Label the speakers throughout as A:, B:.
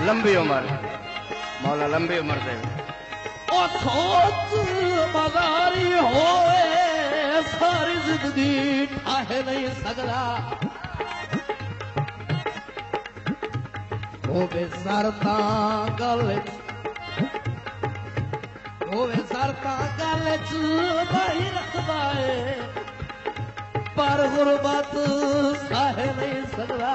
A: लंबी उम्र मौला लंबी उम्र दे।
B: ओ सोच मदारी होए सारी जिंदगी ठाहे नहीं सकदा। होवे सरता गल होवे सरता गल च बाही रखदा है पर गुरबत साहे नहीं सकदा।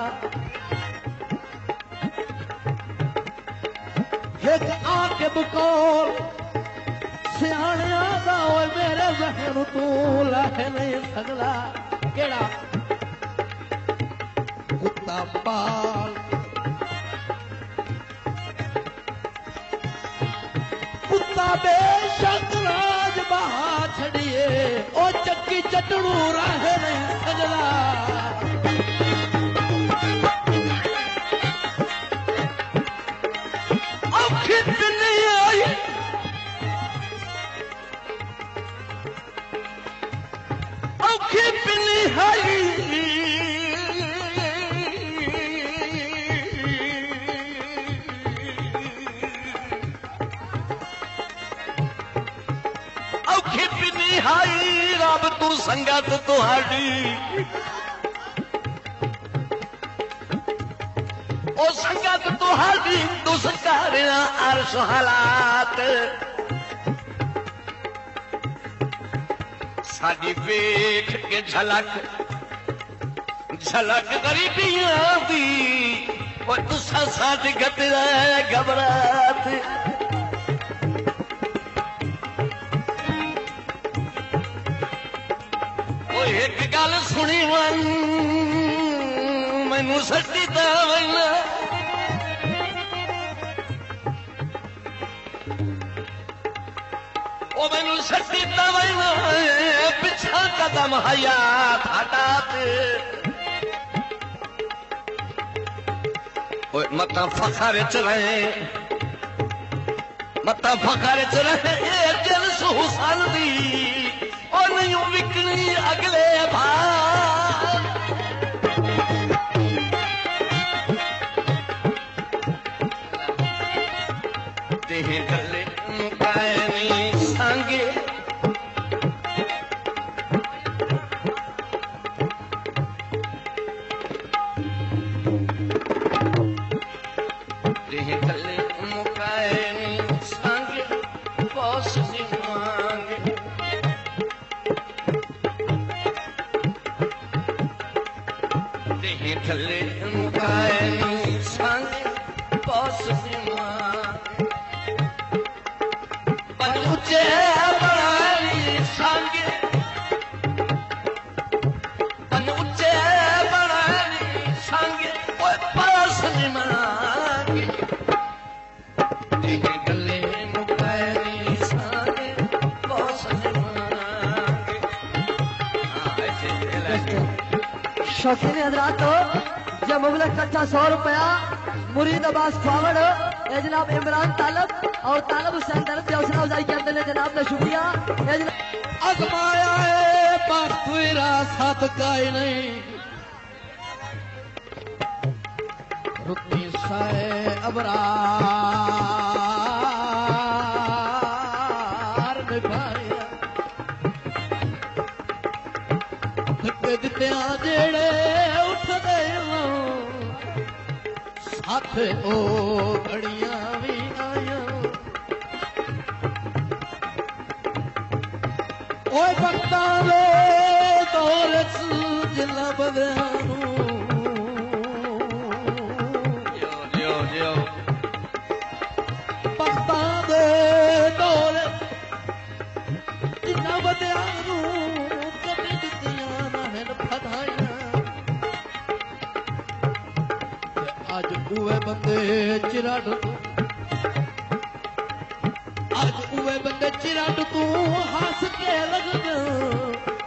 B: एक आके बकौल सियाणिया दा ओए मेरे जहन तू लह नहीं सकदा। केड़ा कुत्ता पाल कुत्ता बेशक राज बहा छड़िए ओ चक्की चटड़ू राह नहीं सकदा। औखी पिनी आई औखी पिनी आई औखी पिनी हाई रब तू संगत तुहाडी ओ संगत तुहाडी तुस करिया अर्श हालात साडी वेख के झलक झलक गरीबियां दी ओ तुसा साडी गतरा घबरात। ओ एक गल सुनी वन मैनू सट्टी दा वैला ओ मैनू सट्टी दा वैला पिछा कदम हयात हटात। ओ मता फखर च रहे मता फखर च रहे दिल सुहसान दी ओ नहीं विकनी अगले भाग। देह गले मुकायनी संगे देह गले मुकायनी संगे बॉस दी मांगे। देह गले मुकायनी संगे बॉस दी मांगे। बनुचे बनानी संगे बनुचे बनानी संगे ओए पास दी मांगे। देह गले मुकायनी संगे बॉस दी मांगे।
C: शौकीन हजरात जब मुबलक कट्ठा 100 रुपया मुरीद अब्बास खावड़ ए जनाब इमरान तालब और तालब हुसैन तालब की हौसला अफजाई करते हैं जनाब ने शुक्रिया।
B: अजमाया है पर तेरा साथ का ही नहीं रुकनी साए अबरार निभाया धक्के दिते जेड़े उठदे साथ ओ घड़ियां भी आया। ओए भक्ता लो दौर जिला बदनू भक्ता दे दौर जिला बदनू कभी दितियां ना हैं फधाइयां। अज उए बंदे चिरड़ अज उए बंदे चिरड़ तू हंस के लग गया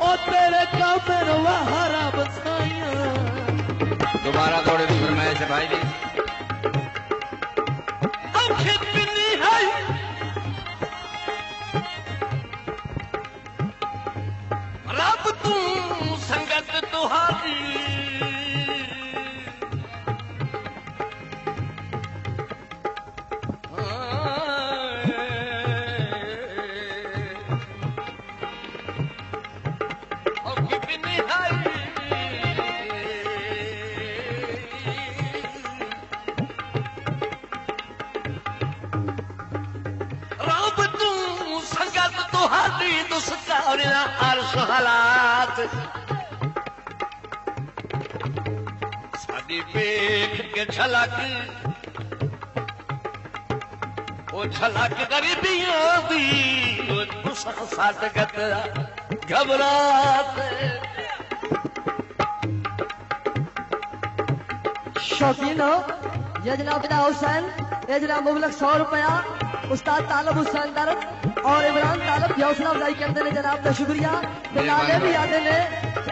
B: ओ तेरे काफिर वहारा बसाइयां।
A: दोबारा थोड़ी सी फरमाइश है भाई जी।
B: औखी पिनी है रब तू संगत तुहारी
D: दुस्तावरिया अर्श हालात साडी वेख के झलक वो झलक गरीबियां दी वो तुसा साड गतरा घबरात
C: शौकीन हो ये जनाब बिदा हुसैन ये जनाब मुबलक 100 रुपया उस्ताद तालब हुसैन दर्द और इमरान तालब की हौसला अफजाई करते हैं जनाब का शुक्रिया नाले भी आते ने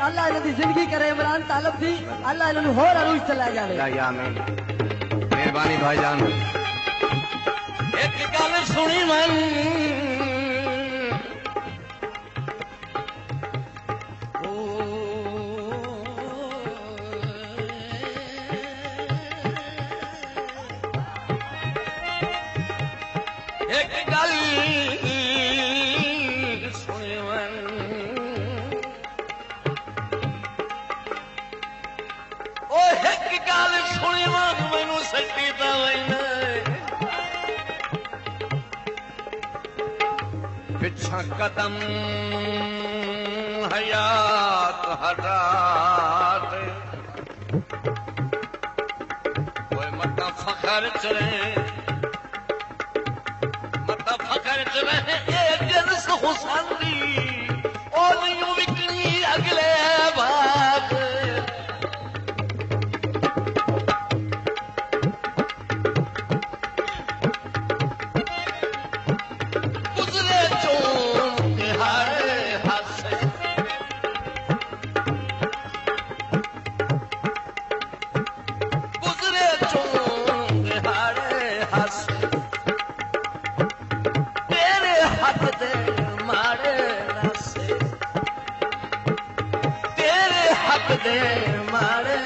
C: अल्लाह इन्हें जिंदगी करे इमरान तालब दी अल्लाह इन्हें होर अरूज चला जाए
A: मेहरबानी भाईजान
D: एक गल सुनी मन एक गल सुनी मन ओ एक गल सुनी मन मैनू सट्टी दवाई पिछा कदम हयात हरात ओए मता फखर चले मता फखर चले एक जन्स हुसन दी ओ नहीं विकनी अगले बात मारे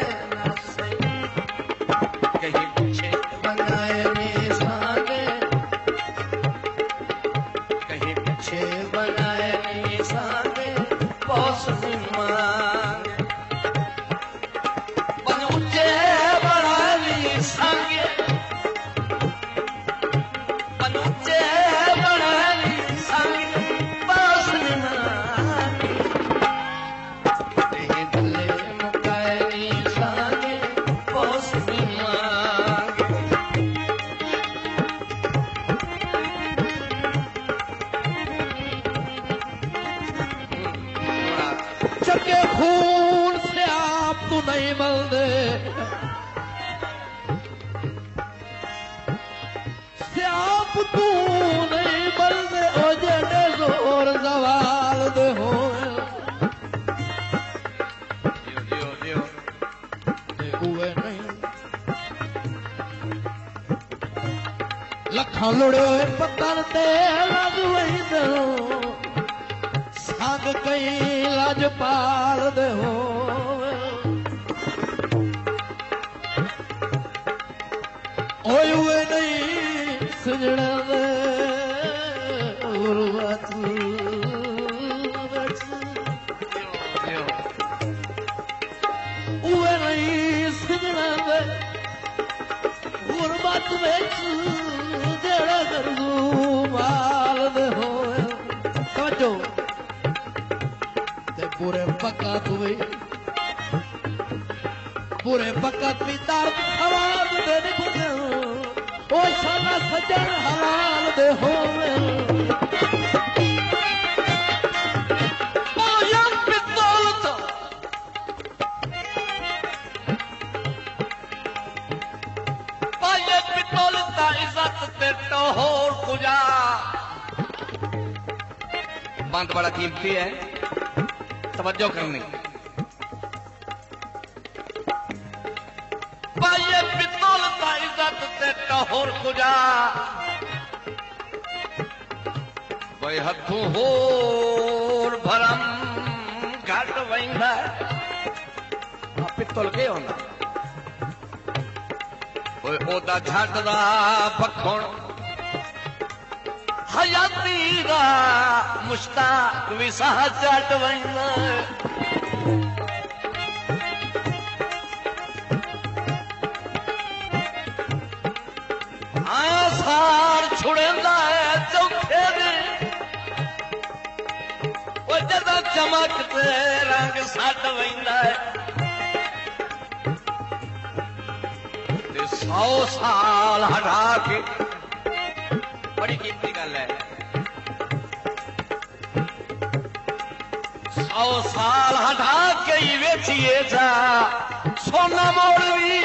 D: कहीं पीछे बनाए निशाने कहीं पीछे बनाए निशाने बॉस मांगे बन ऊंचे बना निशाने बन ऊंचे बना निशाने बॉस
B: चके खून से आप तो नहीं मलदे से आप तू नहीं मलदे ओ जेडे जोर सवाल दे हो हुए नहीं लखा लुड़े हुए पत्थर ते लग वही दो संग कई लाजपाल दे हो ओए हुए नहीं सजड़ा दे गुरबत हुए नहीं सजड़ा दे गुरबत बिच जेड़ा गरजू माल दे हो समझो पूरे वक़्त हुए पूरे वक़्त भी दर्द खवाब दे निकले ओ साला सजन हलाल दे होवे ओ यम पितल तो पाये पितल ता इज्जत ते टोहर कुजा
A: बंद बड़ा कीमती है तवज्जो करनी
D: पाये पितल ता इज्जत ते टोहर कुजा भाई हथों होर भरम घट वैंदा
A: पित्तल के होना
D: ओए ओदा झट दा पखण हयाती दा मुश्ताक विसाह चट वैंदा आसार छुड़ेंदा है चौखे दे चमकते रंग सट वेंदा है 100 साल हटा के
A: बड़ी कीमती गल है
D: 100 साल हटा के ही वेचिए जा सोना मोड़वी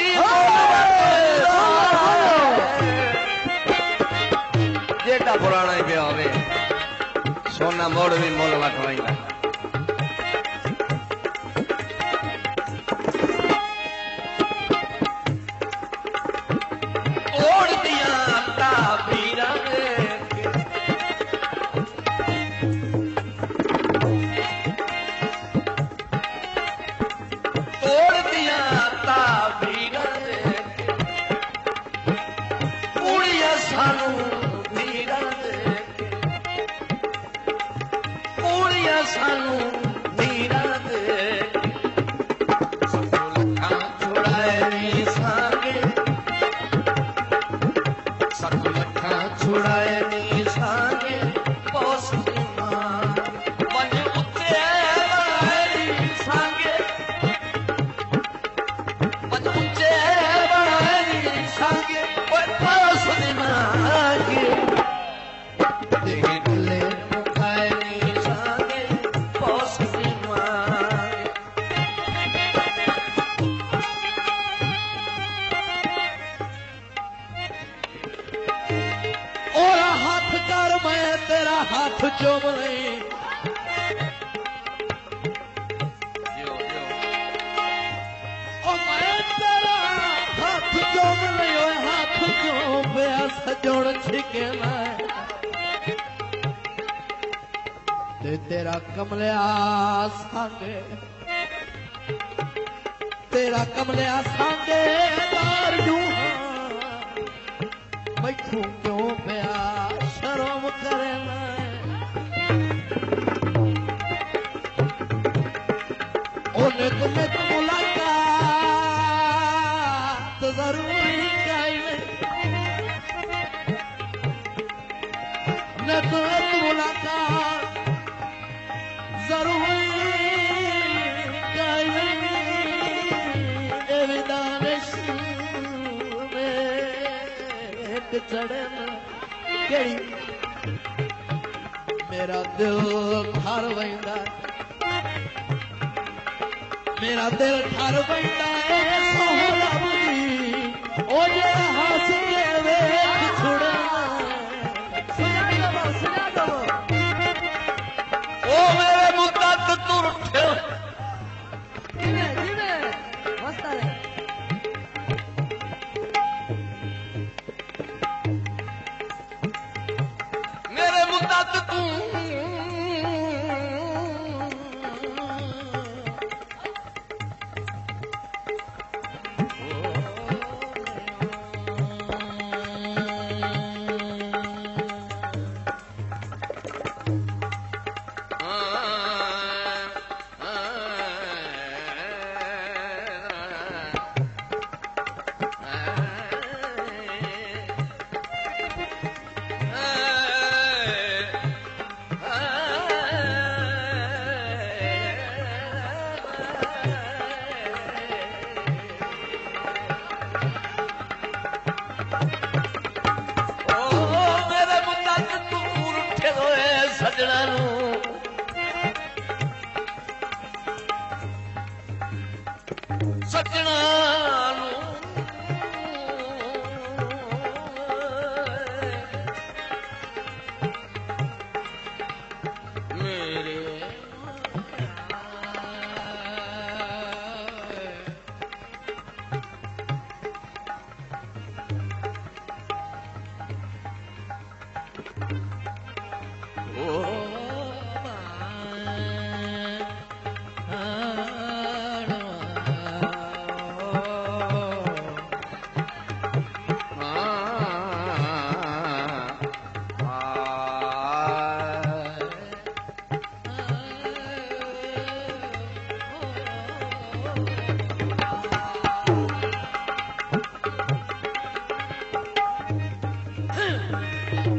A: जेड़ा पुराना ही पिया होवे सोना मोड़ भी मोल वठवाईंदा
D: तोड़ दिया ताबीरा तोड़ दिया ताबीरा कुड़िया सानू वीरा कुड़िया सानू वीरा लखा छुड़ाए नी सांगे सत लखा छुड़ाए नी सांगे पोस मन उच्चे बनाए सांगे मन उच्चे बनाए सांगे पोस मांगे देहे डले मुखाए नी सांगे पोस मांगे
B: और हाथ कर मैं तेरा हाथ चूम ले ओ मैं तेरा हाथ चूम ले ओ हाथ चूम पिया सजोड़ छिके मैं ते तेरा कमलिया सांगे तेरा कमलिया सांगे तार जूहा मैथू क्यों पिया शर्म करे ओने तुम्हें तो मुलाकात जरूरी चाहिए न तुम्हें तो मुलाकात जरूरी चाहिए एविदानिश चढ़न केड़ी मेरा दिल ठर वेंदा मेरा दिल ठर वेंदा है सोहला बुदी ओ जे हंस के वेख छुड़ा
C: सुना दो
D: ओ मेरे मुद्दत तुर ठे
C: जीवे जीवे मस्त है
D: मेरे मुद्दत तू सजना सजना मेरे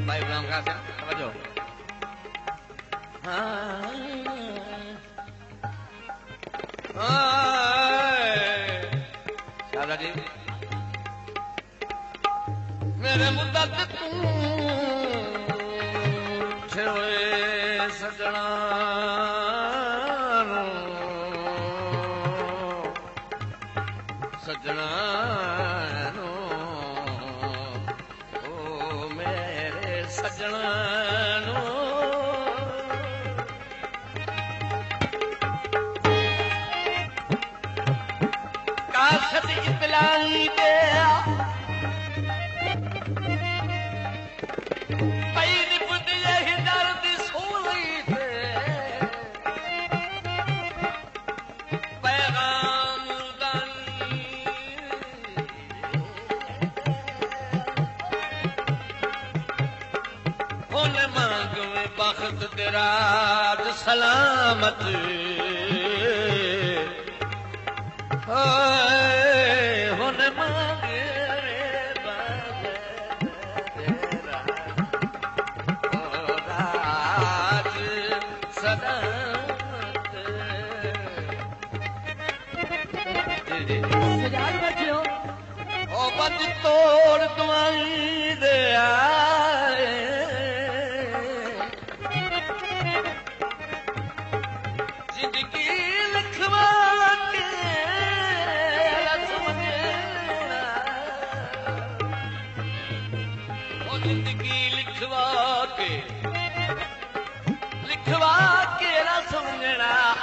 D: भाई गुलाम खान समझो
A: शादा जी मेरे मुद्दत तू छोए सजना सजना ओ मेरे सजना काशत इतलाई दे रात सलामत हुन मांगे रात सलामत
C: सजाद बैठियो
A: ओ बंद तोड़ दुआई दे आए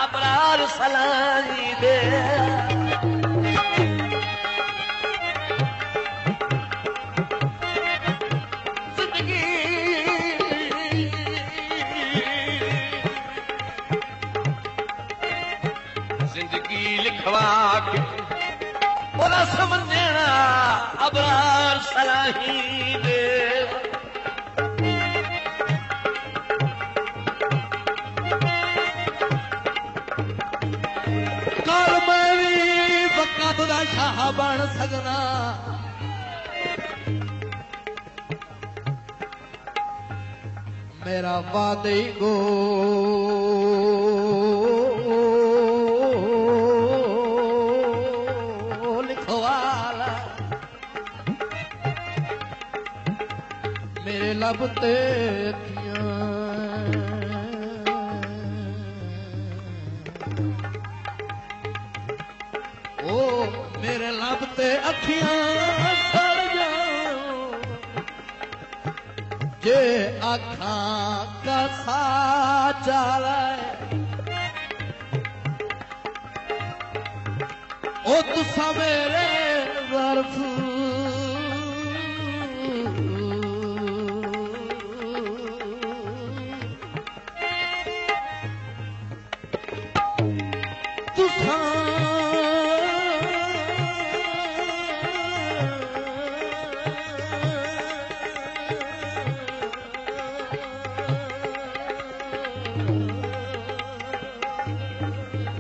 A: अबरार सलाही दे जिंदगी जिंदगी लिखवा के बोला समझना अबरार सलाही दे
B: शाह बन सकना मेरा वादे गो लिखवाला मेरे लब ते मेरे लब ते अखियां सड़ जाओ जे अखां का साचा ओ तुसा मेरे ज़र्फ तुसा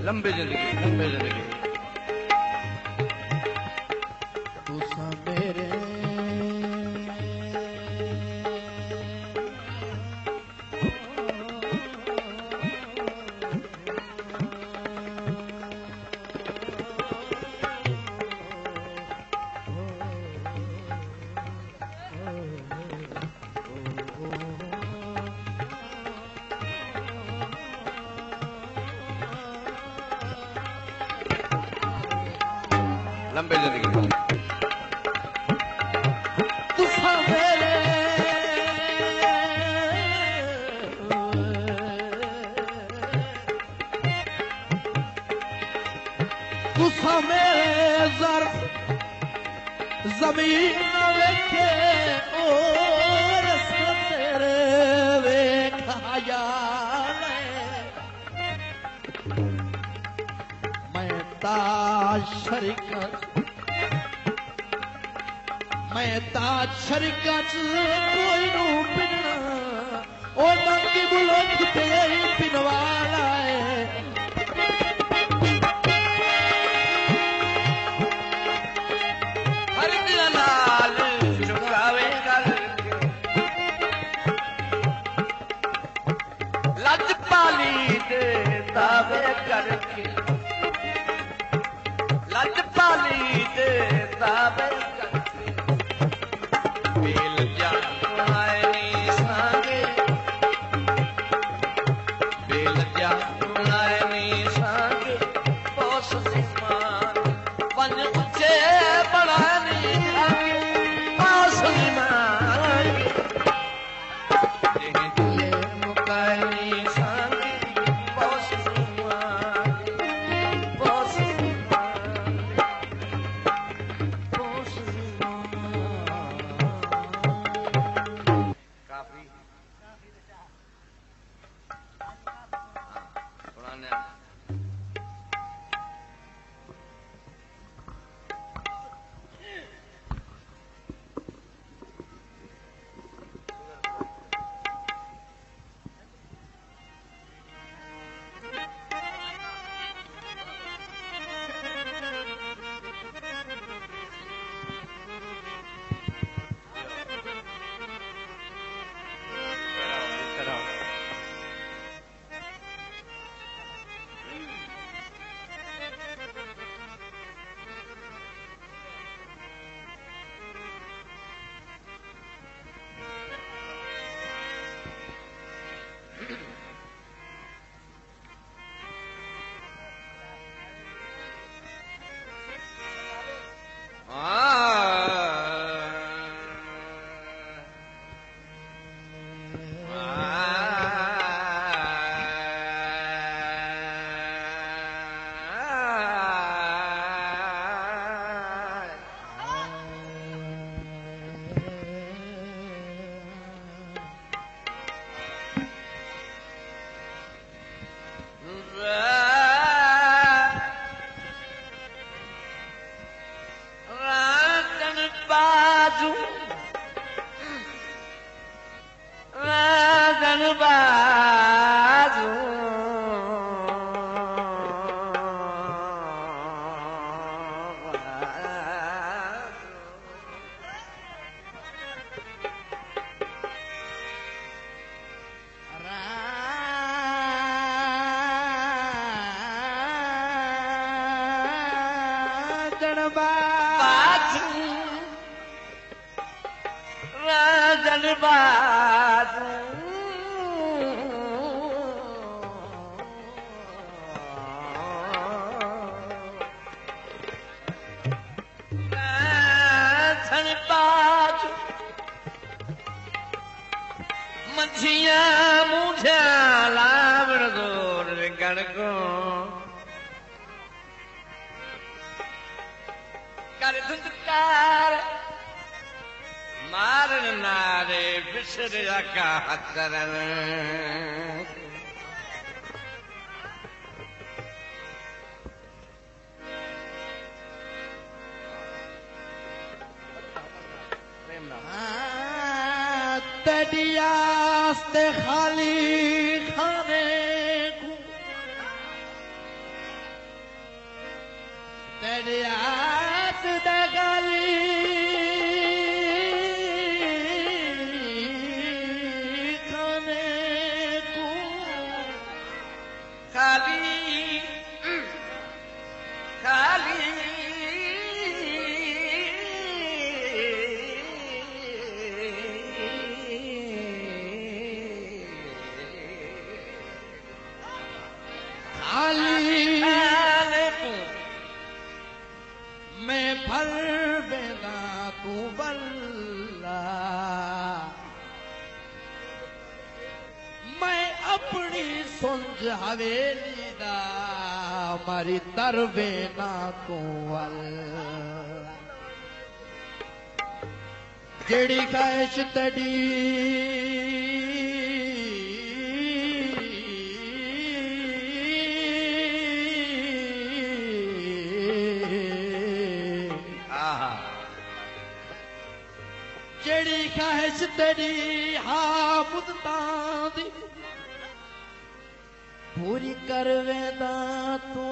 A: लंबी जिंदगी
B: तुसा मेरे
A: लंबी जिंदगी
B: तुसा मेरे तुसा मेरे ज़र्फ ज़मीन वेखे और तेरे वेखाया मैं ताज शरीका कोई नू पिना ओ मंगी बुलंद पे पिनवाला है
A: हर दिल नाल चुकावे गल लज पाली दे दावे करके
D: ताबे बेल जा नायनी सांगे बेल जा नायनी सांगे पोस सिमान वन उच्चे बढ़ानी पास सिमान जेह दिले मुकानी सांगे पोस सिमान पोस सिमान पोस सिमान काफी पुराने राजन बाजू राजन बाजू राजन बाजू राजन बाजू मछिया मुझे लावड़ दूर गणको कर धुंधकार मारन नारे बिसर का हतरन
B: तड़ियास्ते खाली खाने को तड़ियास्ते खाली खाने को
D: खाली खाली
B: मैं भर बेदा तू बल्ला मैं अपनी सुंज हवेली दा मारी तरबे ना तू अल्ला जेड़ी ख्वाहिश तड़ी जेड़ी ख्वाहिश तेरी हाफुदतां दी पूरी कर वेंदा तू